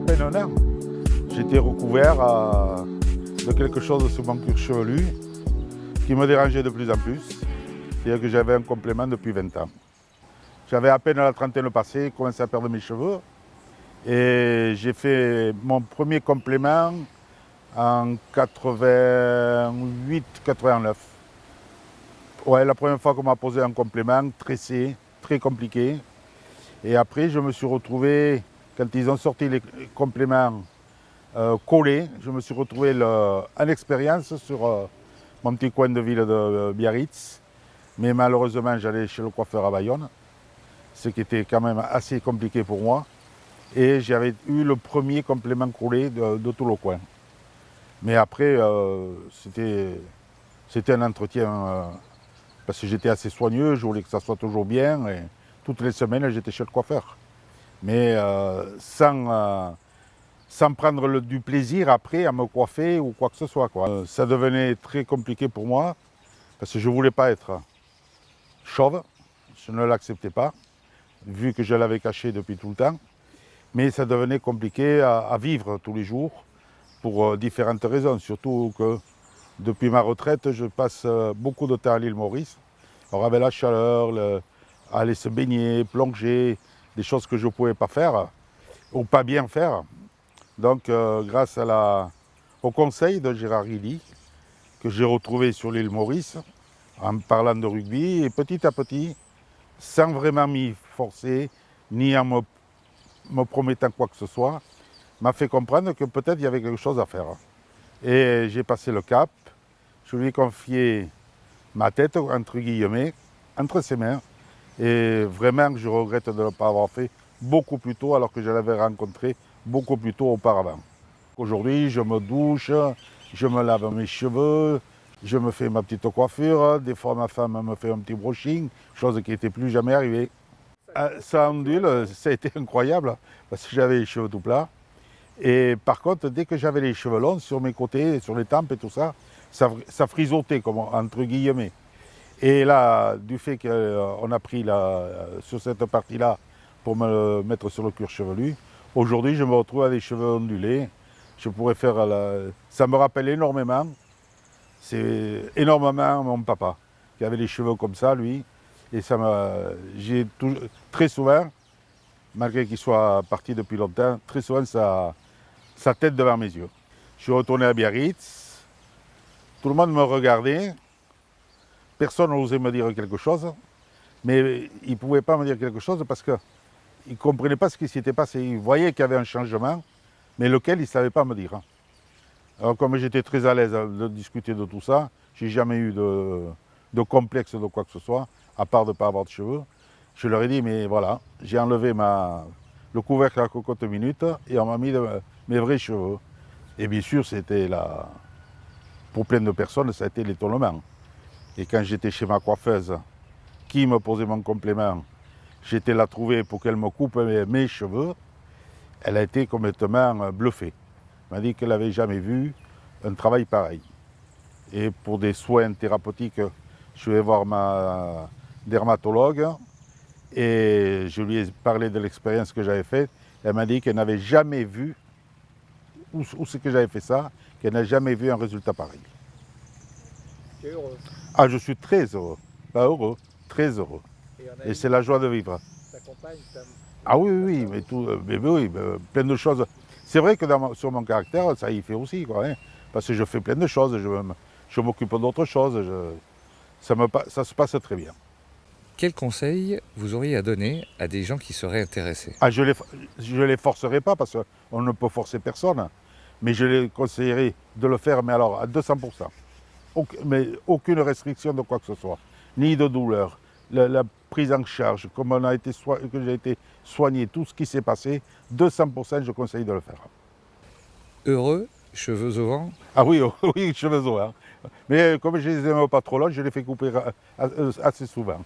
peine un an. J'étais recouvert de quelque chose sur mon cuir chevelu qui me dérangeait de plus en plus. C'est-à-dire que j'avais un complément depuis 20 ans. J'avais à peine la trentaine passée, commencé à perdre mes cheveux. Et j'ai fait mon premier complément en 88-89. Ouais, la première fois qu'on m'a posé un complément, tressé, très compliqué. Et après, je me suis retrouvé, quand ils ont sorti les compléments collés, je me suis retrouvé en expérience sur mon petit coin de ville de Biarritz. Mais malheureusement, j'allais chez le coiffeur à Bayonne, ce qui était quand même assez compliqué pour moi. Et j'avais eu le premier complément collé de tout le coin. Mais après, c'était un entretien, parce que j'étais assez soigneux, je voulais que ça soit toujours bien. Et toutes les semaines, j'étais chez le coiffeur. Mais sans prendre du plaisir après à me coiffer ou quoi que ce soit, quoi. Ça devenait très compliqué pour moi, parce que je ne voulais pas être chauve, je ne l'acceptais pas, vu que je l'avais caché depuis tout le temps. Mais ça devenait compliqué à vivre tous les jours pour différentes raisons. Surtout que depuis ma retraite, je passe beaucoup de temps à l'île Maurice. Alors avec la chaleur, aller se baigner, plonger, des choses que je ne pouvais pas faire ou pas bien faire. Donc grâce au conseil de Gérard Rilly, que j'ai retrouvé sur l'île Maurice, en parlant de rugby, et petit à petit, sans vraiment m'y forcer, ni en me promettant quoi que ce soit, m'a fait comprendre que peut-être il y avait quelque chose à faire. Et j'ai passé le cap, je lui ai confié ma tête, entre guillemets, entre ses mains, et vraiment je regrette de ne pas avoir fait beaucoup plus tôt, alors que je l'avais rencontré beaucoup plus tôt auparavant. Aujourd'hui, je me douche, je me lave mes cheveux, je me fais ma petite coiffure, des fois ma femme me fait un petit brushing, chose qui n'était plus jamais arrivée. Ça ondule, ça a été incroyable, parce que j'avais les cheveux tout plats. Et par contre, dès que j'avais les cheveux longs, sur mes côtés, sur les tempes et tout ça, ça frisottait, comme, entre guillemets. Et là, du fait qu'on a pris sur cette partie-là pour me le mettre sur le cuir chevelu, aujourd'hui, je me retrouve avec les cheveux ondulés. Je pourrais faire ça me rappelle énormément, c'est énormément mon papa, qui avait les cheveux comme ça, lui. Et j'ai très souvent, malgré qu'il soit parti depuis longtemps, très souvent sa tête devant mes yeux. Je suis retourné à Biarritz, tout le monde me regardait, personne n'osait me dire quelque chose, mais ils ne pouvaient pas me dire quelque chose parce qu'ils ne comprenaient pas ce qui s'était passé. Ils voyaient qu'il y avait un changement, mais lequel ils ne savaient pas me dire. Alors comme j'étais très à l'aise de discuter de tout ça, je n'ai jamais eu de complexe de quoi que ce soit, à part de ne pas avoir de cheveux. Je leur ai dit, mais voilà, j'ai enlevé le couvercle à cocotte minute et on m'a mis mes vrais cheveux. Et bien sûr, pour plein de personnes, ça a été l'étonnement. Et quand j'étais chez ma coiffeuse, qui me posait mon complément, j'étais la trouver pour qu'elle me coupe mes cheveux, elle a été complètement bluffée. Elle m'a dit qu'elle n'avait jamais vu un travail pareil. Et pour des soins thérapeutiques, je vais voir ma dermatologue et je lui ai parlé de l'expérience que j'avais faite. Elle m'a dit qu'elle n'avait jamais vu, où c'est que j'avais fait ça, qu'elle n'a jamais vu un résultat pareil. Tu es heureux? Ah, je suis très heureux. Pas heureux, très heureux. Et c'est la joie de vivre. Ta compagne t'aime? Ah oui, oui, oui, plein de choses. C'est vrai que sur mon caractère, ça y fait aussi, quoi, hein, parce que je fais plein de choses, je m'occupe d'autres choses, ça se passe très bien. Quel conseil vous auriez à donner à des gens qui seraient intéressés? Ah, je les forcerai pas, parce qu'on ne peut forcer personne, mais je les conseillerais de le faire, mais alors à 200%. Mais aucune restriction de quoi que ce soit, ni de douleur. La prise en charge, comme que j'ai été soigné, tout ce qui s'est passé, 200%, je conseille de le faire. Heureux, cheveux au vent? Ah oui, oui, cheveux au vent. Mais comme je les aime pas trop longs, je les fais couper assez souvent.